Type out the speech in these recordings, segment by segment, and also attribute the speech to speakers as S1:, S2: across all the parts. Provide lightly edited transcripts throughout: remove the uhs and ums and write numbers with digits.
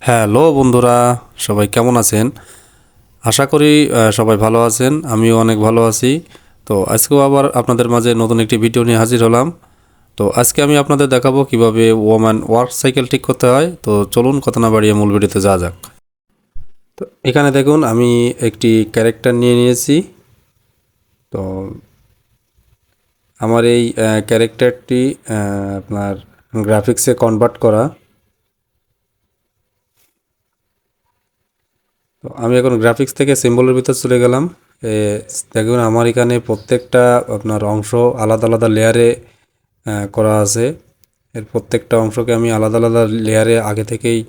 S1: Hello বন্ধুরা, সবাই কেমন আছেন? আশা করি সবাই ভালো আছেন। আমিও অনেক ভালো আছি। তো আজকেও আবার আপনাদের মাঝে নতুন একটি ভিডিও নিয়ে হাজির হলাম। তো আজকে আমি আপনাদের দেখাবো কিভাবে ওয়ামান ওয়ার্ক সাইকেল ঠিক করতে হয়। তো চলুন কথা না বাড়িয়ে মূল ভিডিওতে যাওয়া যাক। তো এখানে দেখুন আমি একটি ক্যারেক্টার নিয়ে নিয়েছি। তো আমার এই ক্যারেক্টারটি আপনার গ্রাফিক্সে কনভার্ট করা। তো আমি এখন গ্রাফিক্স থেকে সিম্বলের ভিতর চলে গেলাম। এ, দেখুন আমার এখানে প্রত্যেকটা আপনার অংশ আলাদা আলাদা লেয়ারে করা আছে। এর প্রত্যেকটা অংশকে আমি আলাদা আলাদা লেয়ারে আগে থেকেই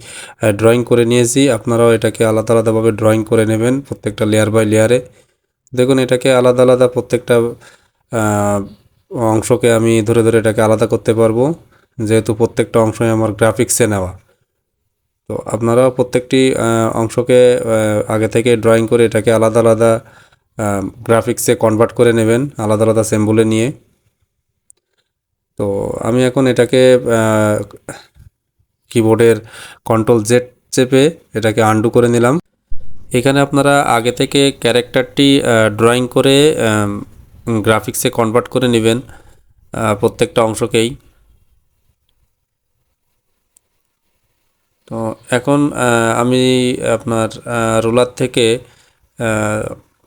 S1: ড্রয়িং করে নিয়েছি। আপনারাও এটাকে আলাদা আলাদাভাবে ড্রয়িং করে নেবেন প্রত্যেকটা লেয়ার বাই লেয়ারে। দেখুন এটাকে আলাদা আলাদা প্রত্যেকটা আহ, অংশকে আমি ধরে ধরে এটাকে আলাদা করতে পারবো, যেহেতু প্রত্যেকটা অংশই আমার গ্রাফিক্সে নেওয়া। তো আপনারাও প্রত্যেকটি অংশকে আগে থেকে ড্রয়িং করে এটাকে আলাদা আলাদা গ্রাফিক্সে কনভার্ট করে নেবেন আলাদা আলাদা সিম্বলে নিয়ে। তো আমি এখন এটাকে কিবোর্ডের কন্ট্রোল জেড চেপে এটাকে আনডু করে নিলাম। এখানে আপনারা আগে থেকে ক্যারেক্টারটি ড্রয়িং করে গ্রাফিক্সে কনভার্ট করে নেবেন প্রত্যেকটা অংশকেই। তো এখন আমি আপনার রোলার থেকে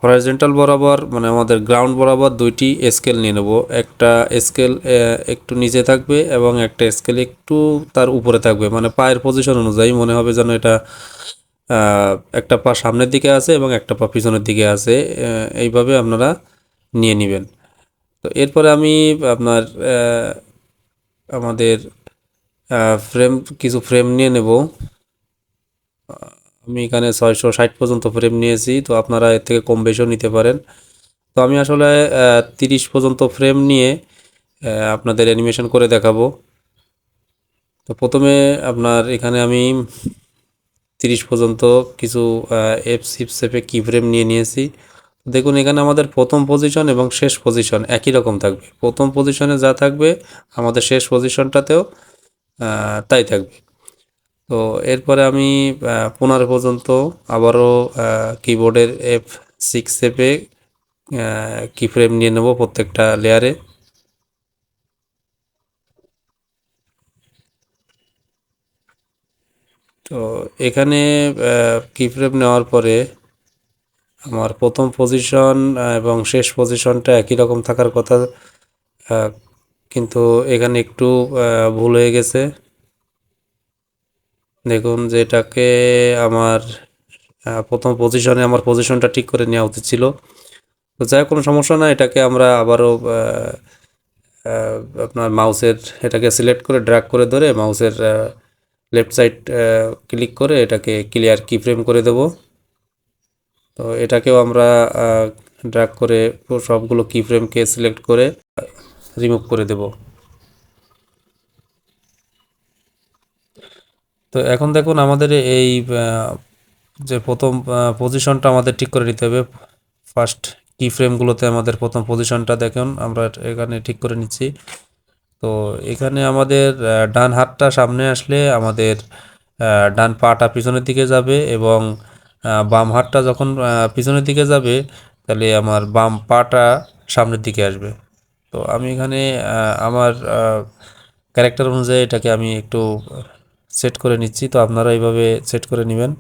S1: হরাইজন্টাল বরাবর মানে আমাদের গ্রাউন্ড বরাবর দুইটি স্কেল নিয়ে নেব। একটা স্কেল একটু নিচে থাকবে এবং একটা স্কেল একটু তার উপরে থাকবে, মানে পায়ের পজিশন অনুযায়ী মনে হবে যেন এটা একটা পা সামনের দিকে আছে এবং একটা পা পিছনের দিকে আছে। এইভাবে আপনারা নিয়ে নেবেন। তো এরপরে আমি আপনার আমাদের ফ্রেম কিছু ফ্রেম নিয়ে নেব। আমি এখানে 660 পর্যন্ত ফ্রেম নিয়েছি, তো আপনারা এর থেকে কম বেশিও নিতে পারেন। তো আমি আসলে 30 পর্যন্ত ফ্রেম নিয়ে আপনাদের অ্যানিমেশন করে দেখাবো। তো প্রথমে আপনার এখানে আমি 30 পর্যন্ত কিছু এফ সিপ শেপে কি ফ্রেম নিয়ে নিয়েছি। দেখুন এখানে আমাদের প্রথম পজিশন এবং শেষ পজিশন একই রকম থাকবে। প্রথম পজিশনে যা থাকবে আমাদের শেষ পজিশনটাতেও তাই থাকবে। তো এরপরে আমি 15 পর্যন্ত আবারও কিবোর্ডের F6 চেপে কি ফ্রেম নিয়ে নেব প্রত্যেকটা লেয়ারে। তো এখানে কি ফ্রেম নেওয়ার পরে আমার প্রথম পজিশন এবং শেষ পজিশনটা একই রকম থাকার কথা, কিন্তু এখানে একটু ভুল হয়ে গেছে। দেখুন যে এটাকে আমার প্রথম পজিশনে আমার পজিশনটা ঠিক করে নেওয়া উচিত ছিল। তো যাই হোক, কোনো সমস্যা না, এটাকে আমরা আবারও আপনার মাউসের এটাকে সিলেক্ট করে ড্র্যাগ করে ধরে মাউসের লেফট সাইড ক্লিক করে এটাকে ক্লিয়ার কি ফ্রেম করে দেব। তো এটাকেও আমরা ড্র্যাগ করে সবগুলো কি ফ্রেমকে সিলেক্ট করে রিমুভ করে দেব। তো এখন দেখুন আমাদের এই যে প্রথম পজিশনটা আমাদের ঠিক করে নিতে হবে। ফার্স্ট কি ফ্রেমগুলোতে আমাদের প্রথম পজিশনটা দেখুন আমরা এখানে ঠিক করে নিচ্ছি। তো এখানে আমাদের ডান হাতটা সামনে আসলে আমাদের ডান পাটা পিছনের দিকে যাবে এবং বাম হাতটা যখন পিছনের দিকে যাবে তাহলে আমার বাম পাটা সামনের দিকে আসবে। তো আমি এখানে আমার ক্যারেক্টার অনুযায়ী এটাকে আমি একটু সেট করে নিচ্ছি। তো আপনারা এইভাবে সেট করে নেবেন।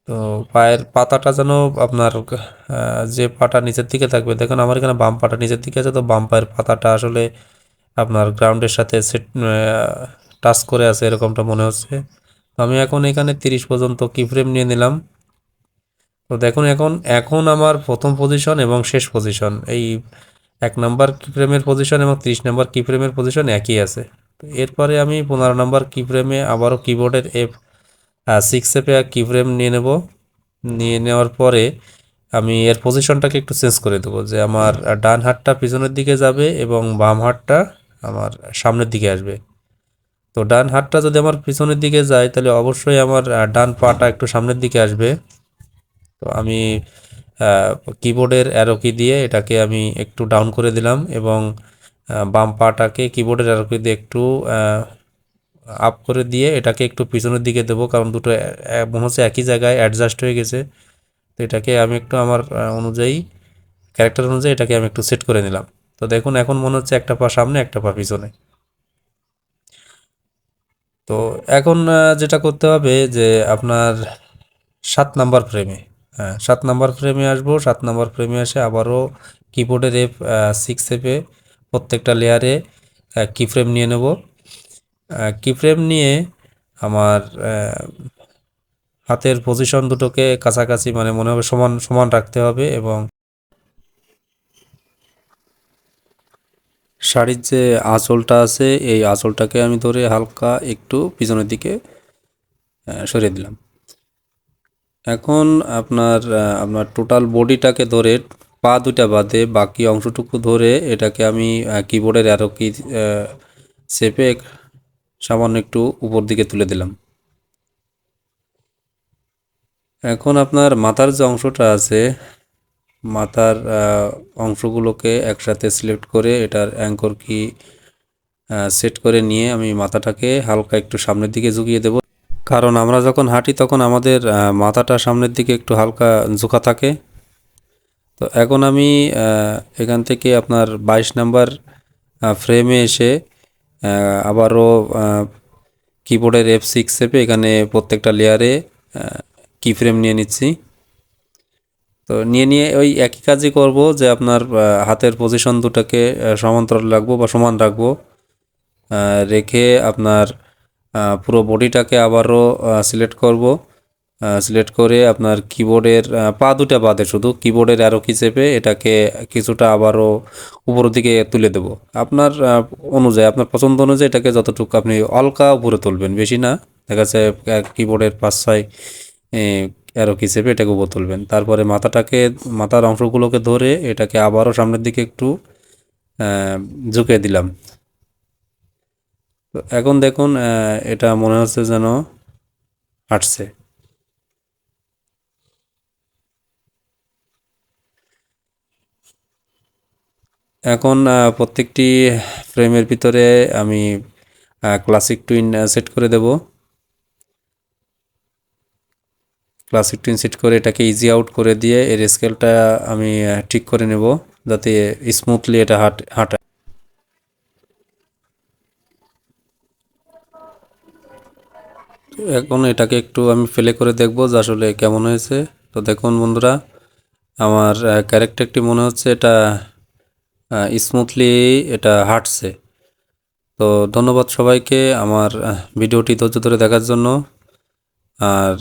S1: তো পায়ের পাতাটা যেন আপনার যে পাটা নিচের দিকে থাকবে, দেখুন আমার এখানে বাম পাটা নিচের দিকে আছে, তো বাম পায়ের পাতাটা আসলে আপনার গ্রাউন্ডের সাথে সেট টাচ করে আছে এরকমটা মনে হচ্ছে। তো আমি এখন এখানে 30 পর্যন্ত কি ফ্রেম নিয়ে নিলাম। তো দেখুন এখন এখন আমার প্রথম পজিশন এবং শেষ পজিশন এই 1 নাম্বার কি ফ্রেমের পজিশন এবং 30 নাম্বার কি ফ্রেমের পজিশন একই আছে। তো এরপরে আমি 15 নাম্বার কি ফ্রেমে আবারও কিবোর্ডের F6 চেপে কি ফ্রেম নিয়ে নেব। নিয়ে নেওয়ার পরে আমি এর পজিশনটাকে একটু চেঞ্জ করে দেবো, যে আমার ডান হাতটা পিছনের দিকে যাবে এবং বাম হাতটা আমার সামনের দিকে আসবে। তো ডান হাতটা যদি আমার পিছনের দিকে যায় তাহলে অবশ্যই আমার ডান পাটা একটু সামনের দিকে আসবে। তো আমি কিবোর্ডের অ্যারো কি দিয়ে এটাকে আমি একটু ডাউন করে দিলাম এবং বাম পাটাকে কিবোর্ডের অ্যারো কি দিয়ে একটু আপ করে দিয়ে এটাকে একটু পিছনের দিকে দেবো, কারণ দুটো মনে হচ্ছে একই জায়গায় অ্যাডজাস্ট হয়ে গেছে। তো এটাকে আমি একটু আমার অনুযায়ী, ক্যারেক্টার অনুযায়ী এটাকে আমি একটু সেট করে নিলাম। তো দেখুন এখন মনে হচ্ছে একটা পা সামনে একটা পা পিছনে। তো এখন যেটা করতে হবে যে আপনার 7 নাম্বার ফ্রেমে, হ্যাঁ 7 নাম্বার ফ্রেমে আসবো। 7 নাম্বার ফ্রেমে এসে আবারও কিবোর্ডের F6 চেপে প্রত্যেকটা লেয়ারে কি ফ্রেম নিয়ে নেব। কি ফ্রেম নিয়ে আমার হাতের পজিশন দুটোকে কাছাকাছি, মানে মনে হবে সমান সমান রাখতে হবে, এবং শাড়ির যে আঁচলটা আছে এই আঁচলটাকে আমি ধরে হালকা একটু পিছনের দিকে সরিয়ে দিলাম। এখন আপনার টোটাল বডিটাকে ধরে পা দুটা বাদে বাকি অংশটুকু ধরে এটাকে আমি কিবোর্ডের অ্যারো কি চেপে সামান্য একটু উপর দিকে তুলে দিলাম। এখন আপনার মাথার যে অংশটা আছে, মাথার অংশগুলোকে একসাথে সিলেক্ট করে এটার অ্যাঙ্কর কি সেট করে নিয়ে আমি মাথাটাকে হালকা একটু সামনের দিকে ঝুঁকিয়ে দেব, কারণ আমরা যখন হাঁটি তখন আমাদের মাথাটা সামনের দিকে একটু হালকা ঝুঁকা থাকে। তো এখন আমি এখান থেকে আপনার 22 নাম্বার ফ্রেমে এসে আবারও কিবোর্ডের F6 চেপে এখানে প্রত্যেকটা লেয়ারে কি ফ্রেম নিয়ে নিচ্ছি। তো নিয়ে ওই একই কাজই করব, যে আপনার হাতের পজিশন দুটাকে সমান্তরাল রাখবো বা সমান রাখবো, রেখে আপনার পুরো বডিটাকে আবারও সিলেক্ট করব। সিলেক্ট করে আপনার কিবোর্ডের পা দুটা বাদে শুধু কিবোর্ডের অ্যারো কি চেপে এটাকে কিছুটা আবারও উপরের দিকে তুলে দেব। আপনার অনুযায়ী, আপনার পছন্দ অনুযায়ী এটাকে যতটুকু আপনি হালকা উপরে তুলবেন, বেশি না। দেখা যাচ্ছে কিবোর্ডের 5-6 অ্যারো কি চেপে এটাকে উপরে তুলবেন। তারপরে মাথার অংশগুলোকে ধরে এটাকে আবারও সামনের দিকে একটু ঝুঁকে দিলাম। তো এখন দেখুন এটা মনে হচ্ছে যেন হাঁটছে। এখন প্রত্যেকটি ফ্রেমের ভিতরে আমি ক্লাসিক টুইন সেট করে দেব। ক্লাসিক টুইন সেট করে এটাকে ইজি আউট করে দিয়ে এর স্কেলটা আমি ঠিক করে নেব, যাতে স্মুথলি এটা হাঁটা। এখন এটাকে একটু আমি প্লে করে দেখব যে আসলে কেমন হয়েছে। তো দেখুন বন্ধুরা, আমার ক্যারেক্টারটি মনে হচ্ছে এটা স্মুথলি এটা হাঁটছে। তো ধন্যবাদ সবাইকে আমার ভিডিওটি ধৈর্য ধরে দেখার জন্য। আর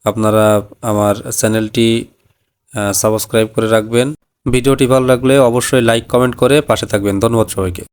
S1: আপনারা আমার চ্যানেলটি সাবস্ক্রাইব করে রাখবেন। ভিডিওটি ভালো লাগলে অবশ্যই লাইক কমেন্ট করে পাশে থাকবেন। ধন্যবাদ সবাইকে।